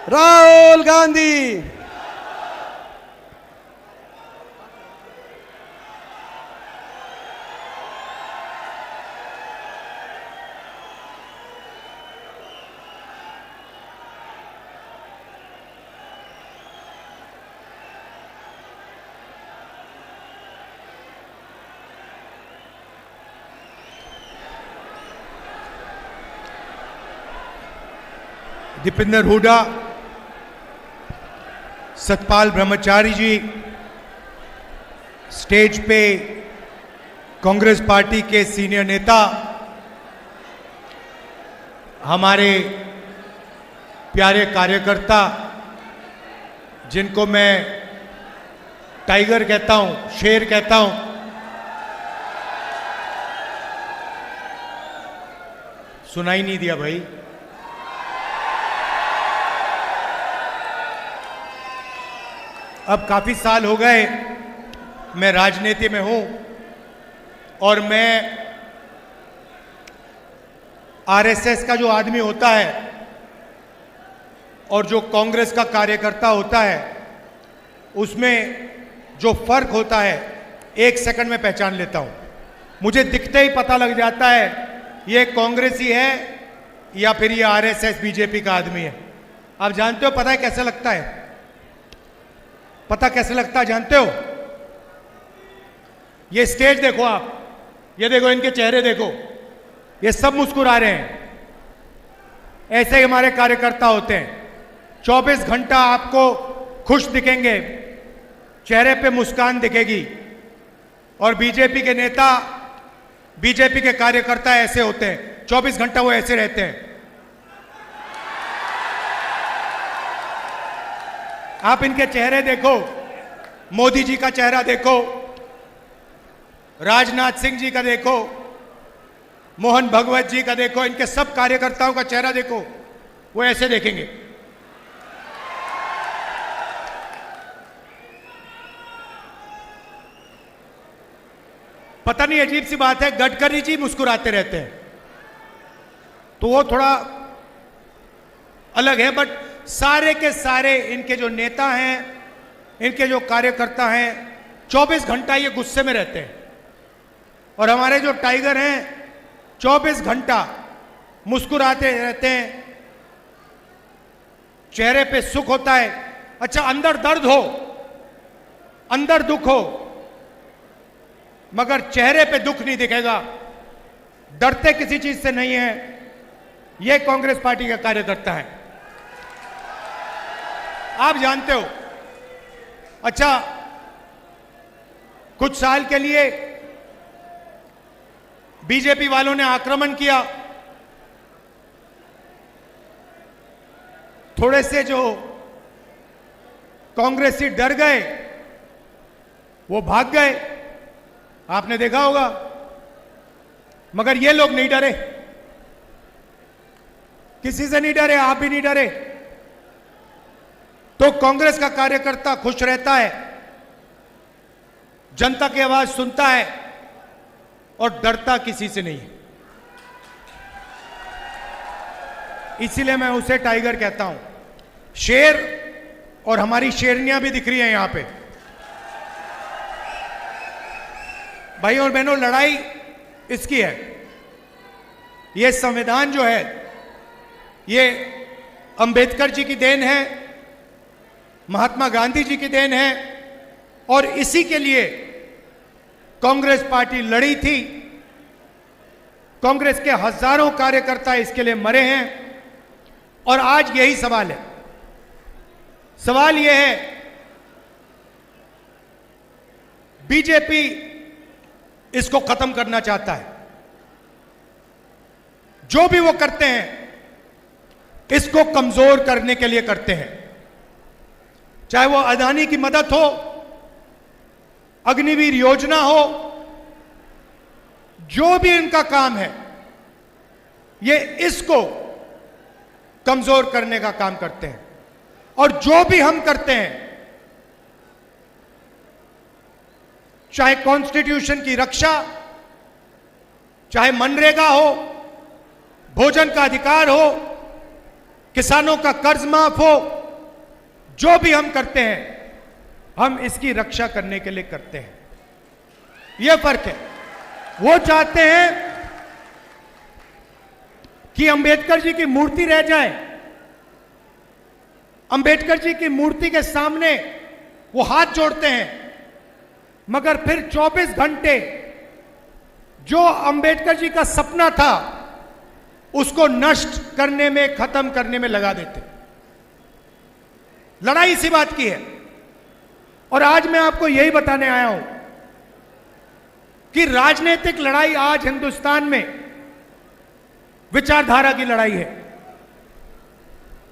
राहुल गांधी। दीपेंद्र हुड्डा, सतपाल ब्रह्मचारी जी, stage पे Congress party के senior नेता, हमारे प्यारे कार्यकर्ता जिनको मैं टाइगर कहता हूं, शेर कहता हूं, सुनाई नहीं दिया भाई। अब काफी साल हो गए मैं राजनीति में हूं और मैं आरएसएस का जो आदमी होता है और जो कांग्रेस का कार्यकर्ता होता है उसमें जो फर्क होता है 1 सेकंड में पहचान लेता हूं। मुझे दिखते ही पता लग जाता है ये कांग्रेसी है या फिर ये आरएसएस बीजेपी का आदमी है। आप जानते हो पता है कैसे लगता है? पता कैसे लगता है जानते हो? ये स्टेज देखो आप, ये देखो इनके चेहरे देखो, ये सब मुस्कुरा रहे हैं। ऐसे ही हमारे कार्यकर्ता होते हैं। 24 घंटा आपको खुश दिखेंगे, चेहरे पे मुस्कान दिखेगी। और बीजेपी के नेता, बीजेपी के कार्यकर्ता ऐसे होते हैं, 24 घंटा वो ऐसे रहते हैं। आप इनके चेहरे देखो, मोदी जी का चेहरा देखो, राजनाथ सिंह जी का देखो, मोहन भगवत जी का देखो, इनके सब कार्यकर्ताओं का चेहरा देखो, वो ऐसे देखेंगे। पता नहीं अजीब सी बात है, गडकरी जी मुस्कुराते रहते हैं तो वो थोड़ा अलग है, बट सारे के सारे इनके जो नेता हैं, इनके जो कार्यकर्ता हैं, 24 घंटा ये गुस्से में रहते हैं। और हमारे जो टाइगर हैं 24 घंटा मुस्कुराते रहते हैं, चेहरे पे सुख होता है। अच्छा, अंदर दर्द हो, अंदर दुख हो, मगर चेहरे पे दुख नहीं दिखेगा। डरते किसी चीज से नहीं है। ये कांग्रेस पार्टी का कार्यकर्ता है, आप जानते हो। अच्छा, कुछ साल के लिए बीजेपी वालों ने आक्रमण किया, थोड़े से जो कांग्रेसी डर गए, वो भाग गए, आपने देखा होगा। मगर ये लोग नहीं डरे, किसी से नहीं डरे, आप भी नहीं डरे। तो कांग्रेस का कार्यकर्ता खुश रहता है, जनता की आवाज सुनता है और डरता किसी से नहीं। इसीलिए मैं उसे टाइगर कहता हूं, शेर। और हमारी शेरनियां भी दिख रही हैं यहां पे। भाई और बहनों, लड़ाई इसकी है। ये संविधान जो है ये अंबेडकर जी की देन है, महात्मा गांधी जी की देन है, और इसी के लिए कांग्रेस पार्टी लड़ी थी। कांग्रेस के हजारों कार्यकर्ता इसके लिए मरे हैं। और आज यही सवाल है। सवाल यह है, बीजेपी इसको खत्म करना चाहता है। जो भी वो करते हैं इसको कमजोर करने के लिए करते हैं। चाहे वो अदानी की मदद हो, अग्निवीर योजना हो, जो भी इनका काम है, ये इसको कमजोर करने का काम करते हैं। और जो भी हम करते हैं, चाहे कॉन्स्टिट्यूशन की रक्षा, चाहे मनरेगा हो, भोजन का अधिकार हो, किसानों का कर्ज माफ हो, जो भी हम करते हैं हम इसकी रक्षा करने के लिए करते हैं। यह फर्क है। वो चाहते हैं कि अंबेडकर जी की मूर्ति रह जाए, अंबेडकर जी की मूर्ति के सामने वो हाथ जोड़ते हैं, मगर फिर 24 घंटे जो अंबेडकर जी का सपना था उसको नष्ट करने में, खत्म करने में लगा देते। लड़ाई इसी बात की है। और आज मैं आपको यही बताने आया हूं कि राजनीतिक लड़ाई आज हिंदुस्तान में विचारधारा की लड़ाई है।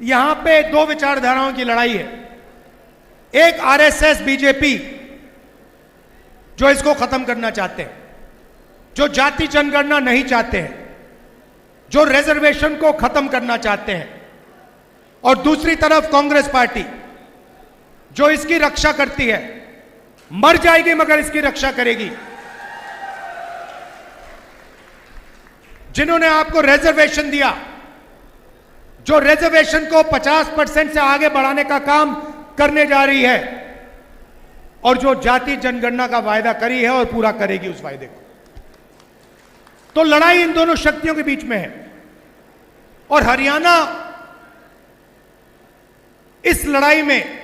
यहां पे दो विचारधाराओं की लड़ाई है। एक आरएसएस बीजेपी जो इसको खत्म करना चाहते हैं, जो जाति जनगणना नहीं चाहते हैं, जो रिजर्वेशन को खत्म करना चाहते हैं, और दूसरी तरफ कांग्रेस पार्टी जो इसकी रक्षा करती है, मर जाएगी मगर इसकी रक्षा करेगी। जिन्होंने आपको रिजर्वेशन दिया, जो रिजर्वेशन को 50% से आगे बढ़ाने का काम करने जा रही है, और जो जाति जनगणना का वायदा करी है और पूरा करेगी उस वायदे को। तो लड़ाई इन दोनों शक्तियों के बीच में है। और हरियाणा इस लड़ाई में,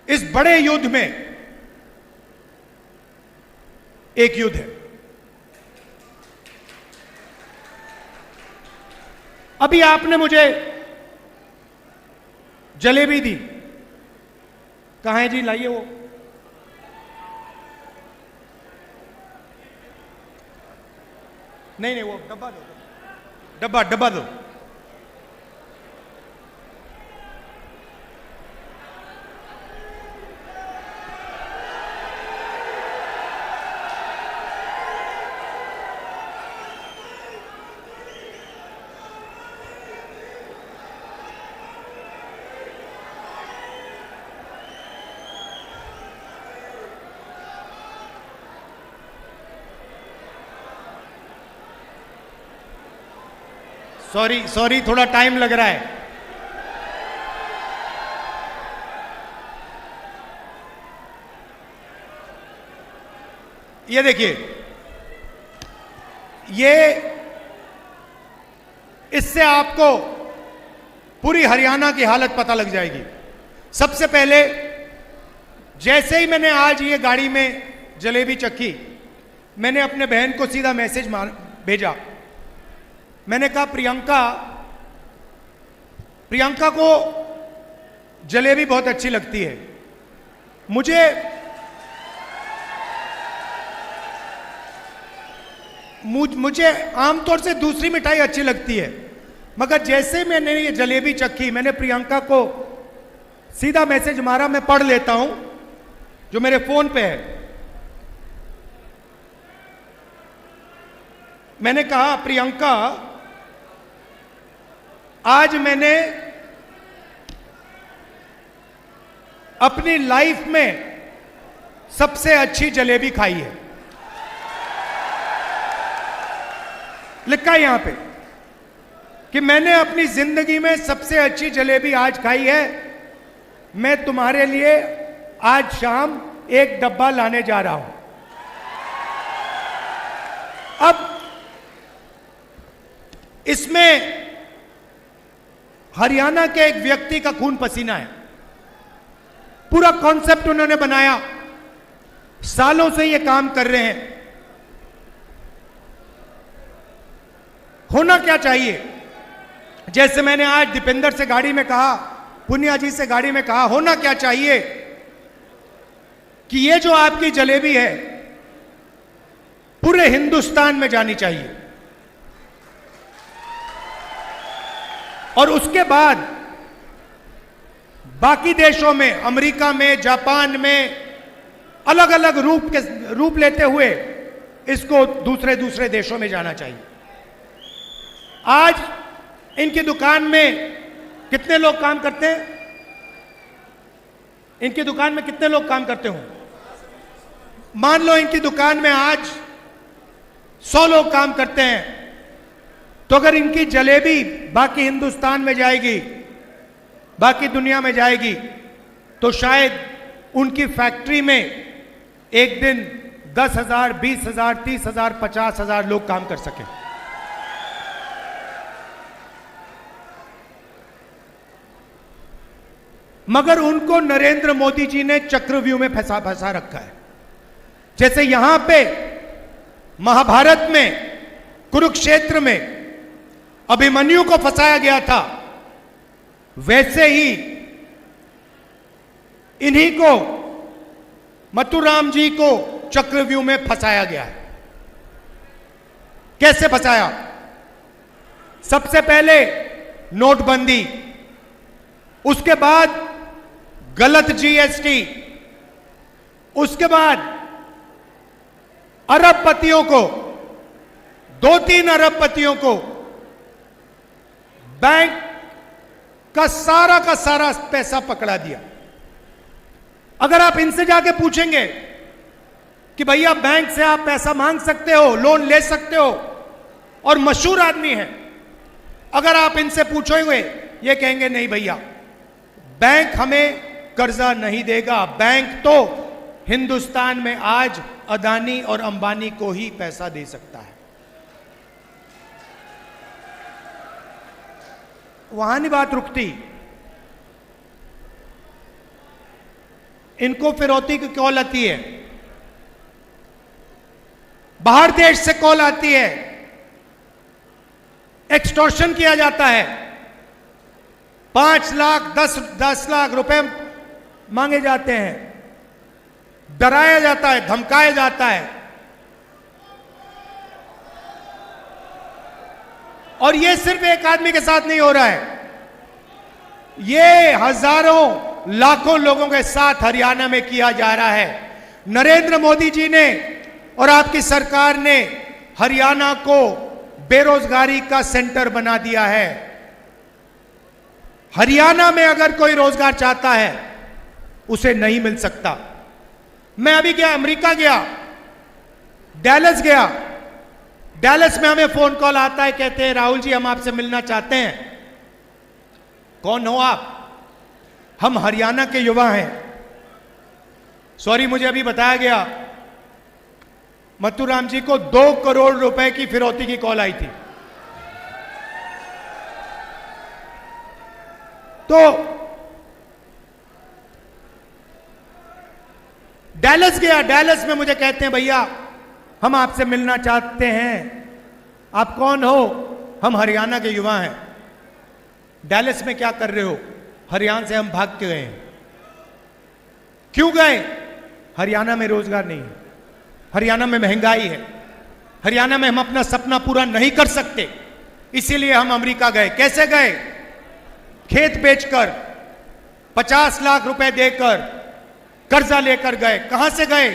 इस बड़े युद्ध में एक युद्ध है। अभी आपने मुझे जलेबी दी, कहां है जी, लाइए वो। नहीं वो डब्बा दो, डब्बा दो। सॉरी थोड़ा टाइम लग रहा है। ये देखिए, ये इससे आपको पूरी हरियाणा की हालत पता लग जाएगी। सबसे पहले जैसे ही मैंने आज ये गाड़ी में जलेबी चखी, मैंने अपने बहन को सीधा मैसेज भेजा। मैंने कहा प्रियंका को जलेबी बहुत अच्छी लगती है। मुझे आमतौर से दूसरी मिठाई अच्छी लगती है, मगर जैसे मैंने ये जलेबी चखी, मैंने प्रियंका को सीधा मैसेज मारा। मैं पढ़ लेता हूं जो मेरे फोन पे है। मैंने कहा, प्रियंका, आज मैंने अपनी लाइफ में सबसे अच्छी जलेबी खाई है। लिखा है यहां पे कि मैंने अपनी जिंदगी में सबसे अच्छी जलेबी आज खाई है। मैं तुम्हारे लिए आज शाम एक डब्बा लाने जा रहा हूं। अब इसमें हरियाणा के एक व्यक्ति का खून पसीना है। पूरा कॉन्सेप्ट उन्होंने बनाया, सालों से ये काम कर रहे हैं। होना क्या चाहिए, जैसे मैंने आज दीपेंद्र से गाड़ी में कहा, पुनिया जी से गाड़ी में कहा, होना क्या चाहिए कि ये जो आपकी जलेबी है पूरे हिंदुस्तान में जानी चाहिए, और उसके बाद बाकी देशों में, अमेरिका में, जापान में, अलग अलग रूप लेते हुए इसको दूसरे दूसरे देशों में जाना चाहिए। आज इनकी दुकान में कितने लोग काम करते हैं? इनकी दुकान में कितने लोग काम करते हो? मान लो इनकी दुकान में आज 100 लोग काम करते हैं, तो अगर इनकी जलेबी बाकी हिंदुस्तान में जाएगी बाकी दुनिया में जाएगी तो शायद उनकी फैक्ट्री में एक दिन 10,000, 20,000, 30,000, 50,000 लोग काम कर सकें। मगर उनको नरेंद्र मोदी जी ने चक्रव्यूह में फंसा रखा है। जैसे यहां पे महाभारत में, कुरुक्षेत्र में अभिमन्यु को फंसाया गया था, वैसे ही इन्हीं को, मथुराम जी को चक्रव्यूह में फंसाया गया है। कैसे फंसाया? सबसे पहले नोटबंदी, उसके बाद गलत जीएसटी, उसके बाद अरबपतियों को, 2-3 अरबपतियों को बैंक का सारा पैसा पकड़ा दिया। अगर आप इनसे जाके पूछेंगे कि भैया बैंक से आप पैसा मांग सकते हो, लोन ले सकते हो, और मशहूर आदमी है, अगर आप इनसे पूछोगे ये कहेंगे नहीं भैया, बैंक हमें कर्जा नहीं देगा। बैंक तो हिंदुस्तान में आज अदानी और अंबानी को ही पैसा दे सकता है। वहां नहीं बात रुकती, इनको फिरौती की कॉल आती है, बाहर देश से कॉल आती है, एक्सटॉर्शन किया जाता है, 5 लाख 10 लाख रुपए मांगे जाते हैं, डराया जाता है, धमकाया जाता है। और यह सिर्फ एक आदमी के साथ नहीं हो रहा है, यह हजारों लाखों लोगों के साथ हरियाणा में किया जा रहा है। नरेंद्र मोदी जी ने और आपकी सरकार ने हरियाणा को बेरोजगारी का सेंटर बना दिया है। हरियाणा में अगर कोई रोजगार चाहता है उसे नहीं मिल सकता। मैं अभी गया, अमेरिका गया, डैलस गया, डैलस में हमें फोन कॉल आता है, कहते हैं राहुल जी हम आपसे मिलना चाहते हैं। कौन हो आप? हम हरियाणा के युवा हैं। सॉरी, मुझे अभी बताया गया मथुराम जी को 2 करोड़ रुपए की फिरौती की कॉल आई थी। तो डैलस गया, डैलस में मुझे कहते हैं भैया हम आपसे मिलना चाहते हैं। आप कौन हो? हम हरियाणा के युवा हैं। डैलस में क्या कर रहे हो? हरियाणा से हम भाग के गए हैं। क्यों गए? हरियाणा में रोजगार नहीं है, हरियाणा में महंगाई है, हरियाणा में हम अपना सपना पूरा नहीं कर सकते, इसीलिए हम अमेरिका गए। कैसे गए? खेत बेचकर, 50 लाख रुपए देकर, कर्जा लेकर गए। कहां से गए?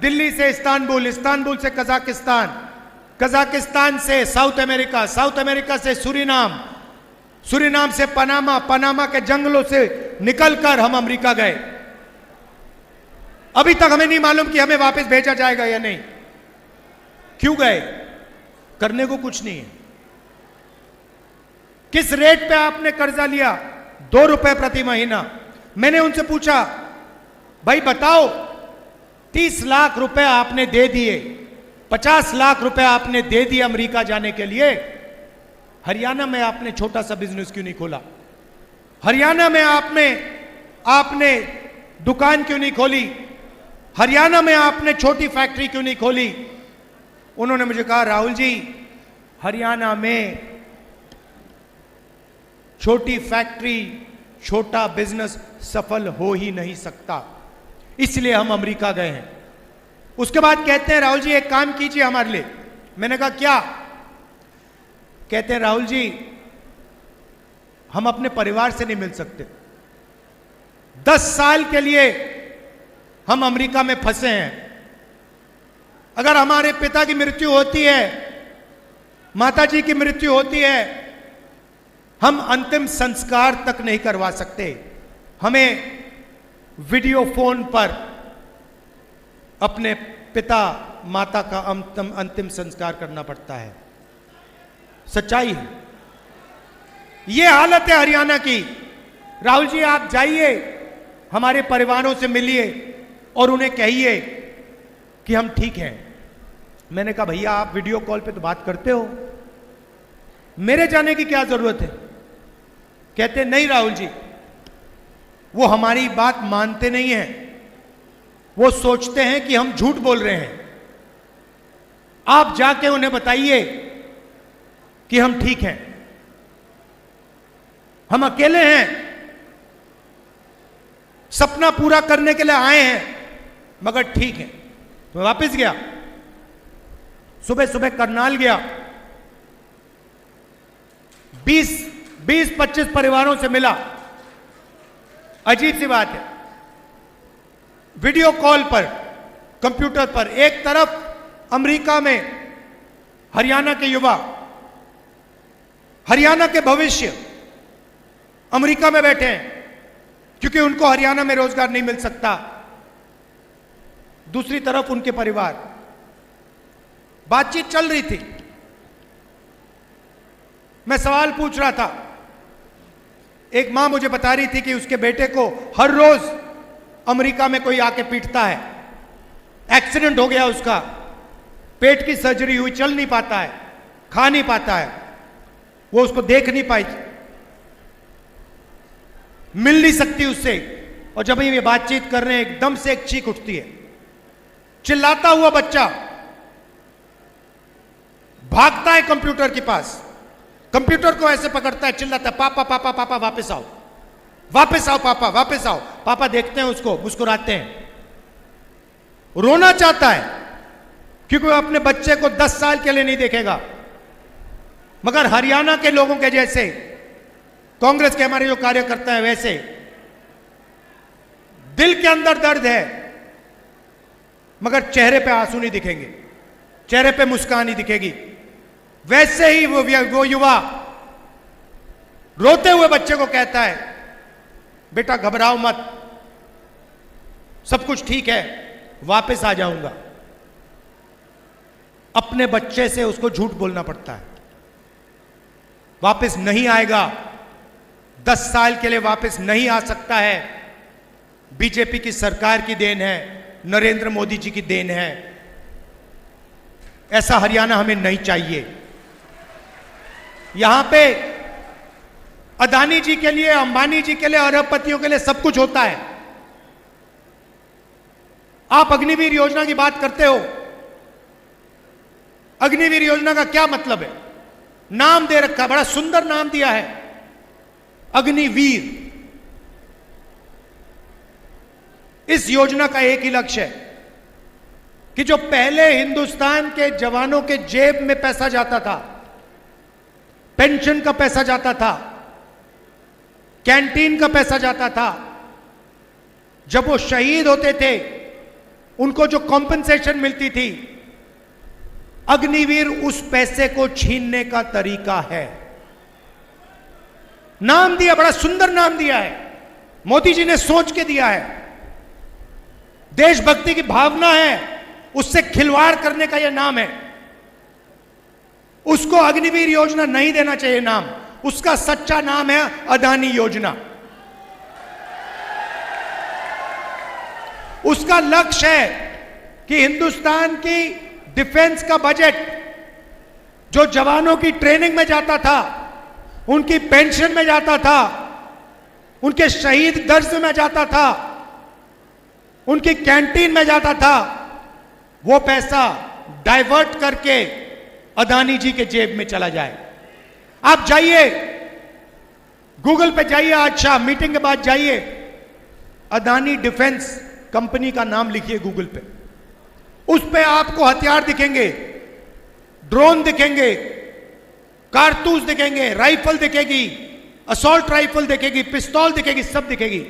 दिल्ली से इस्तांबुल, इस्तांबुल से कजाकिस्तान, कजाकिस्तान से साउथ अमेरिका, साउथ अमेरिका से सूरीनाम, सूरीनाम से पनामा, पनामा के जंगलों से निकलकर हम अमेरिका गए। अभी तक हमें नहीं मालूम कि हमें वापस भेजा जाएगा या नहीं। क्यों गए? करने को कुछ नहीं है। किस रेट पे आपने कर्जा लिया? 2 रुपए प्रति महीना। मैंने उनसे पूछा भाई बताओ, 30 लाख रुपए आपने दे दिए, 50 लाख रुपए आपने दे दिए अमेरिका जाने के लिए, हरियाणा में आपने छोटा सा बिजनेस क्यों नहीं खोला? हरियाणा में आपने दुकान क्यों नहीं खोली? हरियाणा में आपने छोटी फैक्ट्री क्यों नहीं खोली? उन्होंने मुझे कहा राहुल जी, हरियाणा में छोटी फैक्ट्री, छोटा बिजनेस सफल हो ही नहीं सकता, इसलिए हम अमेरिका गए हैं। उसके बाद कहते हैं राहुल जी एक काम कीजिए हमारे लिए। मैंने कहा क्या? कहते हैं राहुल जी हम अपने परिवार से नहीं मिल सकते, 10 साल के लिए हम अमेरिका में फंसे हैं। अगर हमारे पिता की मृत्यु होती है, माता जी की मृत्यु होती है, हम अंतिम संस्कार तक नहीं करवा सकते। हमें वीडियो फोन पर अपने पिता माता का अंतिम संस्कार करना पड़ता है। सच्चाई है। यह हालत है हरियाणा की। राहुल जी आप जाइए, हमारे परिवारों से मिलिए और उन्हें कहिए कि हम ठीक हैं। मैंने कहा भैया आप वीडियो कॉल पे तो बात करते हो, मेरे जाने की क्या जरूरत है? कहते नहीं राहुल जी, वो हमारी बात मानते नहीं हैं, वो सोचते हैं कि हम झूठ बोल रहे हैं। आप जाके उन्हें बताइए कि हम ठीक हैं, हम अकेले हैं, सपना पूरा करने के लिए आए हैं, मगर ठीक है। तो वापस गया, सुबह सुबह करनाल गया, 20-25 परिवारों से मिला। अजीब सी बात है, वीडियो कॉल पर, कंप्यूटर पर, एक तरफ अमेरिका में हरियाणा के युवा, हरियाणा के भविष्य अमेरिका में बैठे हैं क्योंकि उनको हरियाणा में रोजगार नहीं मिल सकता, दूसरी तरफ उनके परिवार। बातचीत चल रही थी, मैं सवाल पूछ रहा था। एक मां मुझे बता रही थी कि उसके बेटे को हर रोज अमेरिका में कोई आके पीटता है, एक्सीडेंट हो गया उसका, पेट की सर्जरी हुई, चल नहीं पाता है, खा नहीं पाता है, वो उसको देख नहीं पाई, मिल नहीं सकती उससे। और जब ये बातचीत कर रहे हैं एकदम से एक चीख उठती है, चिल्लाता हुआ बच्चा भागता है कंप्यूटर के पास, कंप्यूटर को ऐसे पकड़ता है, चिल्लाता है पापा पापा पापा वापस आओ, वापस आओ पापा, वापस आओ। पापा देखते हैं उसको, मुस्कुराते हैं, रोना चाहता है क्योंकि वो अपने बच्चे को 10 साल के लिए नहीं देखेगा। मगर हरियाणा के लोगों के जैसे, कांग्रेस के हमारे जो कार्यकर्ता हैं वैसे, दिल के अंदर दर्द है मगर चेहरे पे आंसू नहीं दिखेंगे, चेहरे पे मुस्कान नहीं दिखेगी। वैसे ही वो युवा रोते हुए बच्चे को कहता है बेटा घबराओ मत, सब कुछ ठीक है, वापस आ जाऊंगा। अपने बच्चे से उसको झूठ बोलना पड़ता है, वापस नहीं आएगा, 10 साल के लिए वापस नहीं आ सकता है। बीजेपी की सरकार की देन है, नरेंद्र मोदी जी की देन है। ऐसा हरियाणा हमें नहीं चाहिए। यहां पे अदानी जी के लिए, अंबानी जी के लिए, अरबपतियों के लिए सब कुछ होता है। आप अग्निवीर योजना की बात करते हो, अग्निवीर योजना का क्या मतलब है? नाम दे रखा, बड़ा सुंदर नाम दिया है, अग्निवीर। इस योजना का एक ही लक्ष्य है कि जो पहले हिंदुस्तान के जवानों के जेब में पैसा जाता था, पेंशन का पैसा जाता था, कैंटीन का पैसा जाता था, जब वो शहीद होते थे उनको जो कॉम्पेंसेशन मिलती थी, अग्निवीर उस पैसे को छीनने का तरीका है। नाम दिया, बड़ा सुंदर नाम दिया है, मोदी जी ने सोच के दिया है। देशभक्ति की भावना है, उससे खिलवाड़ करने का यह नाम है। उसको अग्निवीर योजना नहीं देना चाहिए नाम, उसका सच्चा नाम है अदानी योजना। उसका लक्ष्य है कि हिंदुस्तान की डिफेंस का बजट जो जवानों की ट्रेनिंग में जाता था, उनकी पेंशन में जाता था, उनके शहीद दर्ज में जाता था, उनकी कैंटीन में जाता था, वो पैसा डाइवर्ट करके अदानी जी के जेब में चला जाए। आप जाइए, गूगल पे जाइए, आज शाम मीटिंग के बाद जाइए, अदानी डिफेंस कंपनी का नाम लिखिए गूगल पे, उस पे आपको हथियार दिखेंगे, ड्रोन दिखेंगे, कारतूस दिखेंगे, राइफल दिखेगी, असॉल्ट राइफल दिखेगी, पिस्तौल दिखेगी, सब दिखेगी।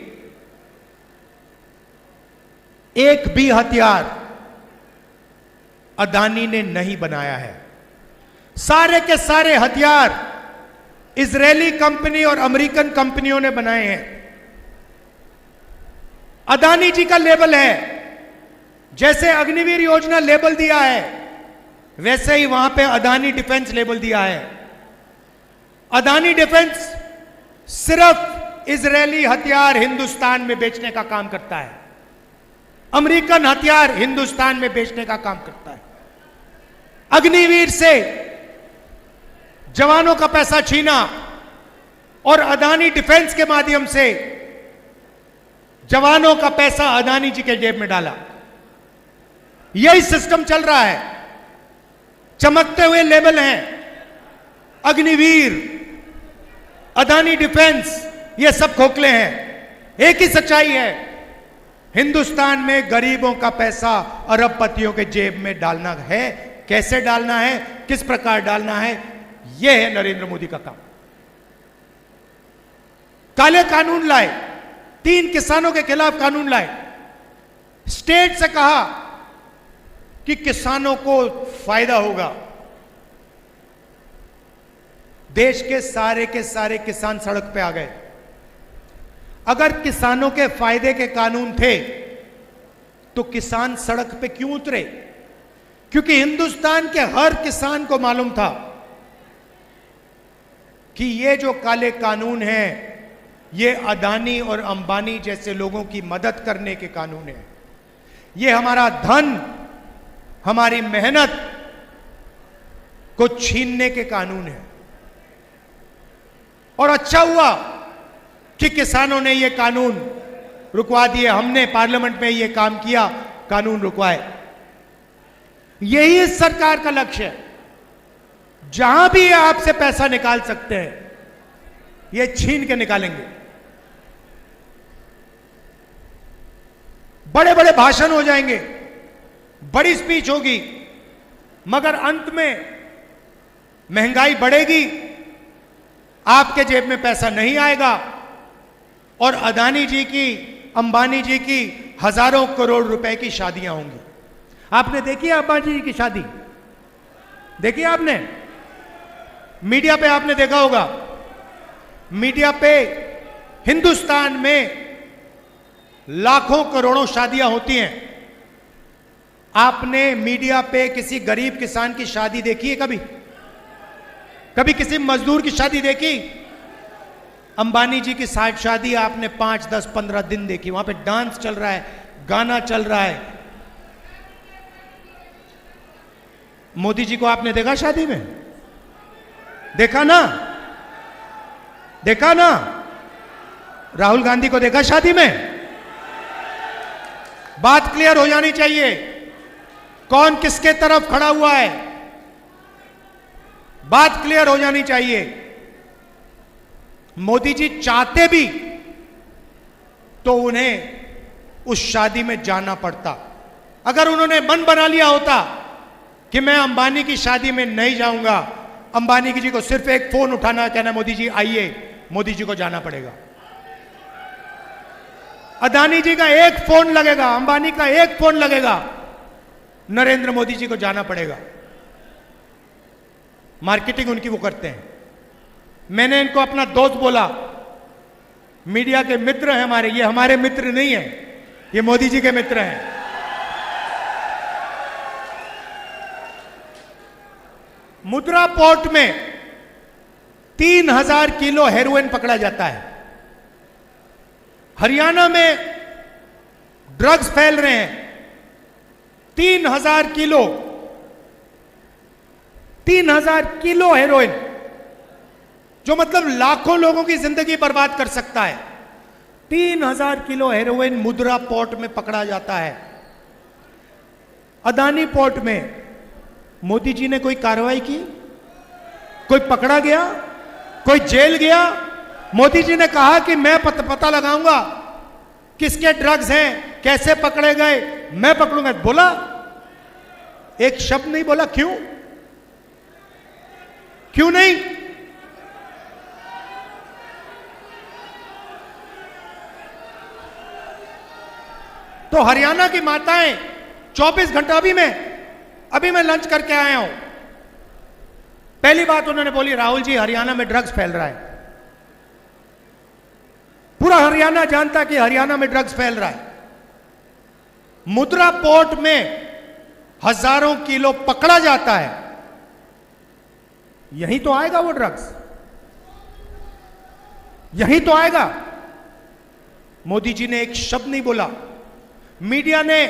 एक भी हथियार अदानी ने नहीं बनाया है। सारे के सारे हथियार इजरायली कंपनी और अमेरिकन कंपनियों ने बनाए हैं। अदानी जी का लेबल है, जैसे अग्निवीर योजना लेबल दिया है वैसे ही वहां पे अदानी डिफेंस लेबल दिया है। अदानी डिफेंस सिर्फ इजरायली हथियार हिंदुस्तान में बेचने का काम करता है, अमेरिकन हथियार हिंदुस्तान में बेचने का काम करता है। अग्निवीर से जवानों का पैसा छीना और अदानी डिफेंस के माध्यम से जवानों का पैसा अदानी जी के जेब में डाला। यही सिस्टम चल रहा है। चमकते हुए लेबल हैं, अग्निवीर, अदानी डिफेंस, ये सब खोखले हैं। एक ही सच्चाई है, हिंदुस्तान में गरीबों का पैसा अरबपतियों के जेब में डालना है। कैसे डालना है, किस प्रकार डालना है, यह है नरेंद्र मोदी का काम। काले कानून लाए, 3 किसानों के खिलाफ कानून लाए, स्टेट से कहा कि किसानों को फायदा होगा। देश के सारे किसान सड़क पे आ गए। अगर किसानों के फायदे के कानून थे तो किसान सड़क पे क्यों उतरे? क्योंकि हिंदुस्तान के हर किसान को मालूम था कि ये जो काले कानून हैं, ये अदानी और अंबानी जैसे लोगों की मदद करने के कानून हैं। ये हमारा धन, हमारी मेहनत को छीनने के कानून हैं। और अच्छा हुआ कि किसानों ने ये कानून रुकवा दिए। हमने पार्लियामेंट में ये काम किया, कानून रुकवाए। यही इस सरकार का लक्ष्य है। जहां भी ये आपसे पैसा निकाल सकते हैं, ये छीन के निकालेंगे। बड़े बड़े भाषण हो जाएंगे, बड़ी स्पीच होगी, मगर अंत में महंगाई बढ़ेगी, आपके जेब में पैसा नहीं आएगा और अदानी जी की, अंबानी जी की हजारों करोड़ रुपए की शादियां होंगी। आपने देखी है अंबानी जी की शादी? देखी आपने? मीडिया पे आपने देखा होगा। मीडिया पे हिंदुस्तान में लाखों करोड़ों शादियां होती हैं। आपने मीडिया पे किसी गरीब किसान की शादी देखी है कभी? कभी किसी मजदूर की शादी देखी? अंबानी जी की शादी आपने 5, 10, 15 दिन देखी। वहां पे डांस चल रहा है, गाना चल रहा है। मोदी जी को आपने देखा शादी में? देखा ना? देखा ना? राहुल गांधी को देखा शादी में? बात क्लियर हो जानी चाहिए, कौन किसके तरफ खड़ा हुआ है। बात क्लियर हो जानी चाहिए। मोदी जी चाहते भी तो उन्हें उस शादी में जाना पड़ता। अगर उन्होंने मन बना लिया होता कि मैं अंबानी की शादी में नहीं जाऊंगा, अंबानी जी को सिर्फ एक फोन उठाना, कहना मोदी जी आइए, मोदी जी को जाना पड़ेगा। अदानी जी का एक फोन लगेगा, अंबानी का एक फोन लगेगा, नरेंद्र मोदी जी को जाना पड़ेगा। मार्केटिंग उनकी वो करते हैं। मैंने इनको अपना दोस्त बोला, मीडिया के मित्र हैं हमारे, ये हमारे मित्र नहीं है, ये मोदी जी के मित्र हैं। मुद्रा पोर्ट में 3000 किलो हेरोइन पकड़ा जाता है। हरियाणा में ड्रग्स फैल रहे हैं, 3000 किलो, 3000 किलो हेरोइन, जो मतलब लाखों लोगों की जिंदगी बर्बाद कर सकता है। 3000 किलो हेरोइन मुद्रा पोर्ट में पकड़ा जाता है। अदानी पोर्ट में मोदी जी ने कोई कार्रवाई की? कोई पकड़ा गया? कोई जेल गया? मोदी जी ने कहा कि मैं पता लगाऊंगा किसके ड्रग्स हैं, कैसे पकड़े गए, मैं पकड़ूंगा। बोला? एक शब्द नहीं बोला। क्यों? क्यों नहीं? तो हरियाणा की माताएं 24 घंटा, अभी मैं लंच करके आया हूं, पहली बात उन्होंने बोली, राहुल जी हरियाणा में ड्रग्स फैल रहा है। पूरा हरियाणा जानता कि हरियाणा में ड्रग्स फैल रहा है। मुद्रा पोर्ट में हजारों किलो पकड़ा जाता है। यहीं तो आएगा वो ड्रग्स, यहीं तो आएगा। मोदी जी ने एक शब्द नहीं बोला, मीडिया ने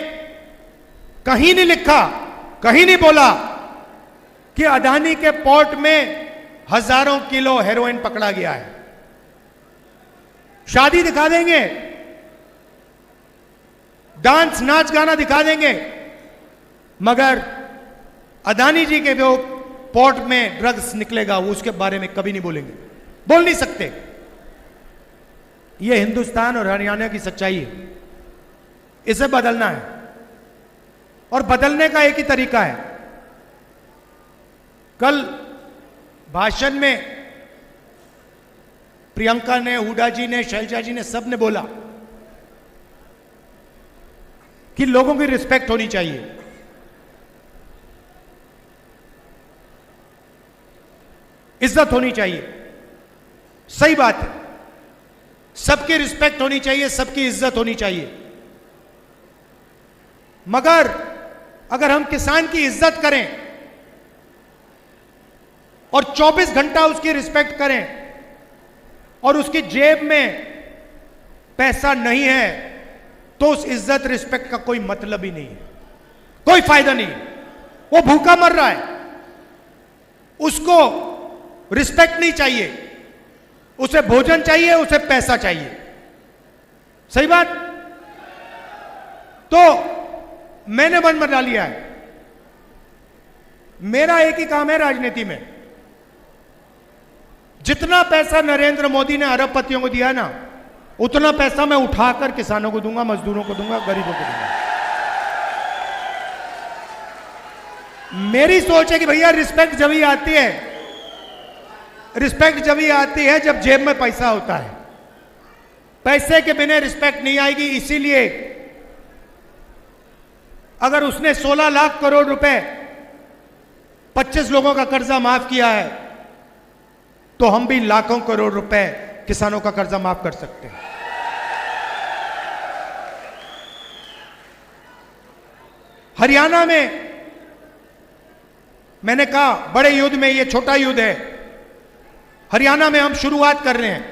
कहीं नहीं लिखा, कहीं नहीं बोला कि अदानी के पोर्ट में हजारों किलो हेरोइन पकड़ा गया है। शादी दिखा देंगे, डांस नाच गाना दिखा देंगे, मगर अदानी जी के जो पोर्ट में ड्रग्स निकलेगा वो उसके बारे में कभी नहीं बोलेंगे, बोल नहीं सकते। यह हिंदुस्तान और हरियाणा की सच्चाई है, इसे बदलना है और बदलने का एक ही तरीका है। कल भाषण में प्रियंका ने, हुड्डा जी ने, शैलजा जी ने, सब ने बोला कि लोगों की रिस्पेक्ट होनी चाहिए। इज्जत होनी चाहिए, सही बात है, सबकी रिस्पेक्ट होनी चाहिए, सबकी इज्जत होनी चाहिए। मगर अगर हम किसान की इज्जत करें और 24 घंटा उसकी रिस्पेक्ट करें और उसकी जेब में पैसा नहीं है, तो उस इज्जत रिस्पेक्ट का कोई मतलब ही नहीं है, कोई फायदा नहीं। वो भूखा मर रहा है, उसको रिस्पेक्ट नहीं चाहिए, उसे भोजन चाहिए, उसे पैसा चाहिए। सही बात। तो मैंने मन बना लिया है, मेरा एक ही काम है राजनीति में, जितना पैसा नरेंद्र मोदी ने अरबपतियों को दिया ना, उतना पैसा मैं उठाकर किसानों को दूंगा, मजदूरों को दूंगा, गरीबों को दूंगा। मेरी सोच है कि भैया रिस्पेक्ट जब ही आती है, रिस्पेक्ट जब ही आती है जब जेब में पैसा होता है। पैसे के बिना रिस्पेक्ट नहीं आएगी। इसीलिए अगर उसने 16 लाख करोड़ रुपए 25 लोगों का कर्जा माफ किया है, तो हम भी लाखों करोड़ रुपए किसानों का कर्जा माफ कर सकते हैं। हरियाणा में मैंने कहा बड़े युद्ध में ये छोटा युद्ध है। हरियाणा में हम शुरुआत कर रहे हैं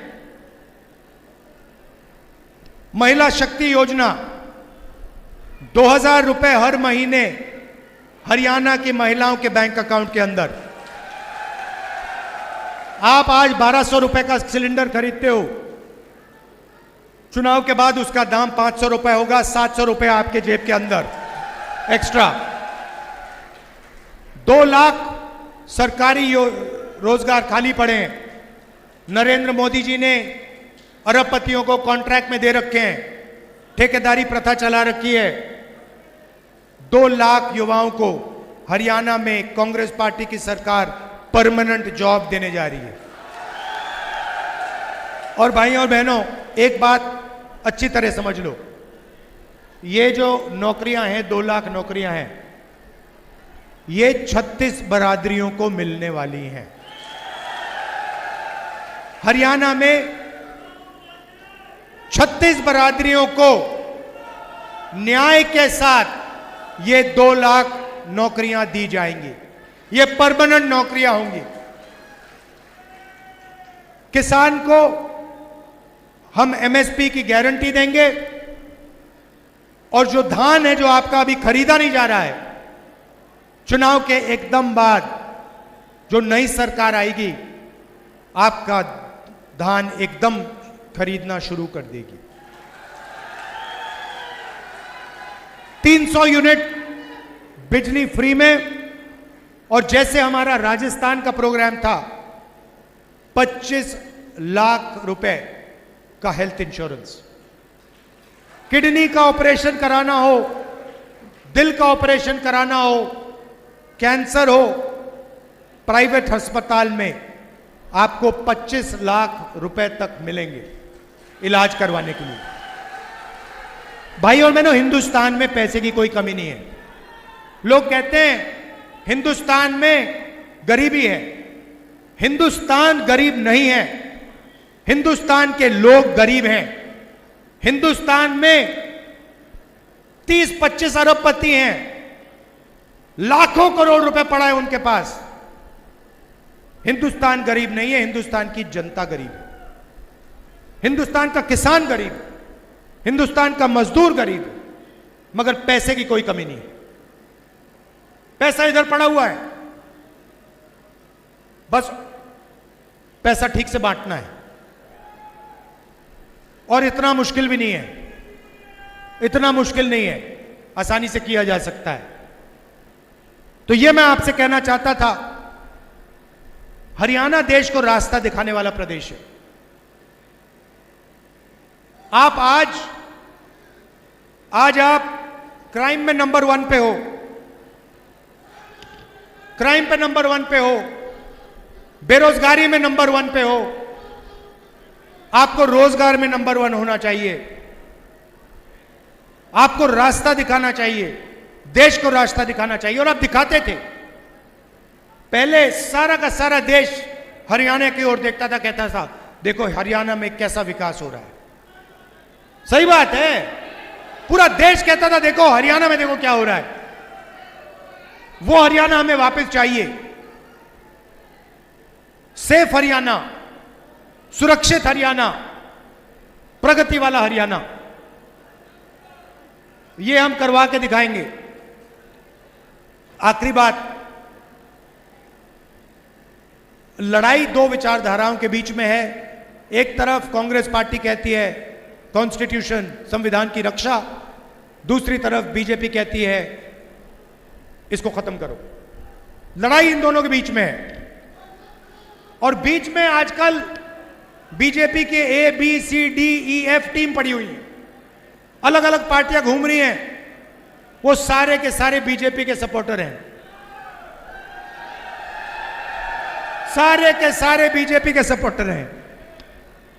महिला शक्ति योजना। 2000 रुपए हर महीने हरियाणा की महिलाओं के बैंक अकाउंट के अंदर। आप आज 1200 रुपए का सिलेंडर खरीदते हो, चुनाव के बाद उसका दाम 500 रुपए होगा, 700 रुपए आपके जेब के अंदर एक्स्ट्रा। 2 लाख सरकारी रोजगार खाली पड़े हैं। नरेंद्र मोदी जी ने अरबपतियों को कॉन्ट्रैक्ट में दे रखे हैं, ठेकेदारी प्रथा चला रखी है। 2 लाख युवाओं को हरियाणा में कांग्रेस पार्टी की सरकार परमानेंट जॉब देने जा रही है। और भाइयों और बहनों, एक बात अच्छी तरह समझ लो, ये जो नौकरियां हैं, 2 लाख नौकरियां हैं, ये 36 बरादरियों को मिलने वाली हैं। हरियाणा में 36 बरादरियों को न्याय के साथ ये 2 लाख नौकरियां दी जाएंगी। ये परमानेंट नौकरियां होंगी। किसान को हम एमएसपी की गारंटी देंगे, और जो धान है जो आपका अभी खरीदा नहीं जा रहा है, चुनाव के एकदम बाद जो नई सरकार आएगी, आपका धान एकदम खरीदना शुरू कर देगी। 300 यूनिट बिजली फ्री में, और जैसे हमारा राजस्थान का प्रोग्राम था, 25 लाख रुपए का हेल्थ इंश्योरेंस। किडनी का ऑपरेशन कराना हो, दिल का ऑपरेशन कराना हो, कैंसर हो, प्राइवेट अस्पताल में आपको 25 लाख रुपए तक मिलेंगे इलाज करवाने के लिए। भाई और बहनों, हिंदुस्तान में पैसे की कोई कमी नहीं है। लोग कहते हैं हिंदुस्तान में गरीबी है। हिंदुस्तान गरीब नहीं है, हिंदुस्तान के लोग गरीब हैं। हिंदुस्तान में 30-25 अरबपति हैं, लाखों करोड़ रुपए पड़ा है उनके पास। हिंदुस्तान गरीब नहीं है, हिंदुस्तान की जनता गरीब है, हिंदुस्तान का किसान गरीब है। हिंदुस्तान का मजदूर गरीब है, मगर पैसे की कोई कमी नहीं है। पैसा इधर पड़ा हुआ है, बस पैसा ठीक से बांटना है। और इतना मुश्किल भी नहीं है, इतना मुश्किल नहीं है, आसानी से किया जा सकता है। तो यह मैं आपसे कहना चाहता था, हरियाणा देश को रास्ता दिखाने वाला प्रदेश है। आप आज आप क्राइम में नंबर 1 पे हो, क्राइम पे नंबर 1 पे हो, बेरोजगारी में नंबर 1 पे हो। आपको रोजगार में नंबर 1 होना चाहिए। आपको रास्ता दिखाना चाहिए, देश को रास्ता दिखाना चाहिए, और आप दिखाते थे। पहले सारा का सारा देश हरियाणा की ओर देखता था, कहता था देखो हरियाणा में कैसा विकास हो रहा है। सही बात है, पूरा देश कहता था देखो हरियाणा में देखो क्या हो रहा है। वो हरियाणा हमें वापस चाहिए, सेफ हरियाणा, सुरक्षित हरियाणा, प्रगति वाला हरियाणा। ये हम करवा के दिखाएंगे। आखिरी बात, लड़ाई दो विचारधाराओं के बीच में है। एक तरफ कांग्रेस पार्टी कहती है कॉन्स्टिट्यूशन, संविधान की रक्षा, दूसरी तरफ बीजेपी कहती है इसको खत्म करो। लड़ाई इन दोनों के बीच में है, और बीच में आजकल बीजेपी के ABCDEF टीम पड़ी हुई है, अलग अलग पार्टियां घूम रही हैं, वो सारे के सारे बीजेपी के सपोर्टर हैं, सारे के सारे बीजेपी के सपोर्टर हैं।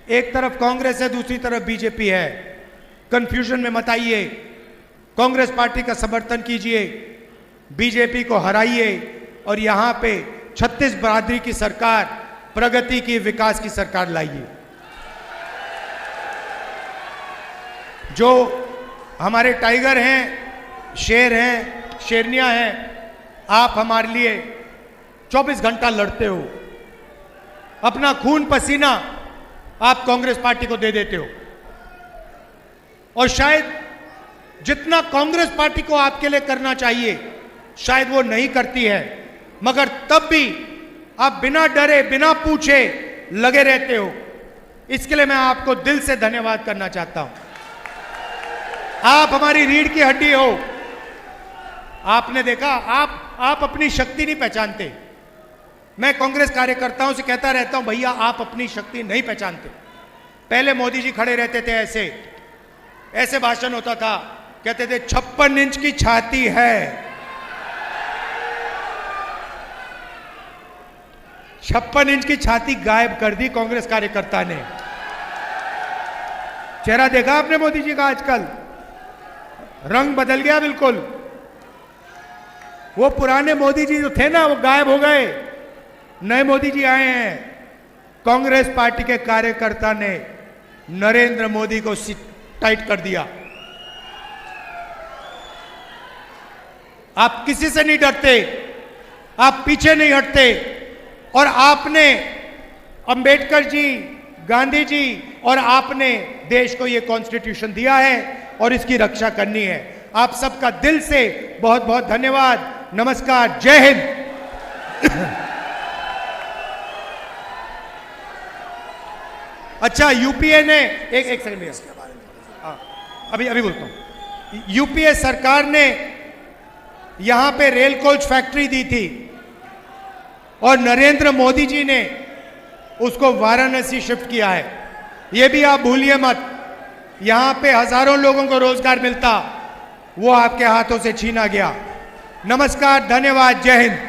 एक तरफ कांग्रेस है, दूसरी तरफ बीजेपी है। कंफ्यूजन में मत आइए, कांग्रेस पार्टी का समर्थन कीजिए, बीजेपी को हराइए, और यहां पे 36 बरादरी की सरकार, प्रगति की, विकास की सरकार लाइए। जो हमारे टाइगर हैं, शेर हैं, शेरनियां हैं, आप हमारे लिए 24 घंटा लड़ते हो, अपना खून पसीना आप कांग्रेस पार्टी को दे देते हो, और शायद जितना कांग्रेस पार्टी को आपके लिए करना चाहिए शायद वो नहीं करती है, मगर तब भी आप बिना डरे, बिना पूछे लगे रहते हो। इसके लिए मैं आपको दिल से धन्यवाद करना चाहता हूं। आप हमारी रीढ़ की हड्डी हो। आपने देखा, आप अपनी शक्ति नहीं पहचानते। मैं कांग्रेस कार्यकर्ताओं से कहता रहता हूं, भैया आप अपनी शक्ति नहीं पहचानते। पहले मोदी जी खड़े रहते थे, ऐसे भाषण होता था, कहते थे 56 इंच की छाती है। 56 इंच की छाती गायब कर दी कांग्रेस कार्यकर्ता ने। चेहरा देखा आपने मोदी जी का? आजकल रंग बदल गया बिल्कुल। वो पुराने मोदी जी जो थे ना, वो गायब हो गए, नए मोदी जी आए हैं। कांग्रेस पार्टी के कार्यकर्ता ने नरेंद्र मोदी को टाइट कर दिया। आप किसी से नहीं डरते, आप पीछे नहीं हटते, और आपने अंबेडकर जी, गांधी जी और आपने देश को यह कॉन्स्टिट्यूशन दिया है और इसकी रक्षा करनी है। आप सबका दिल से बहुत बहुत धन्यवाद। नमस्कार, जय हिंद। अच्छा, यूपीए ने एक सेकंड भैया, अभी बोलता हूं। यूपीए सरकार ने यहां पे रेल कोच फैक्ट्री दी थी, और नरेंद्र मोदी जी ने उसको वाराणसी शिफ्ट किया है। यह भी आप भूलिए मत। यहां पे हजारों लोगों को रोजगार मिलता, वो आपके हाथों से छीना गया। नमस्कार, धन्यवाद, जय हिंद।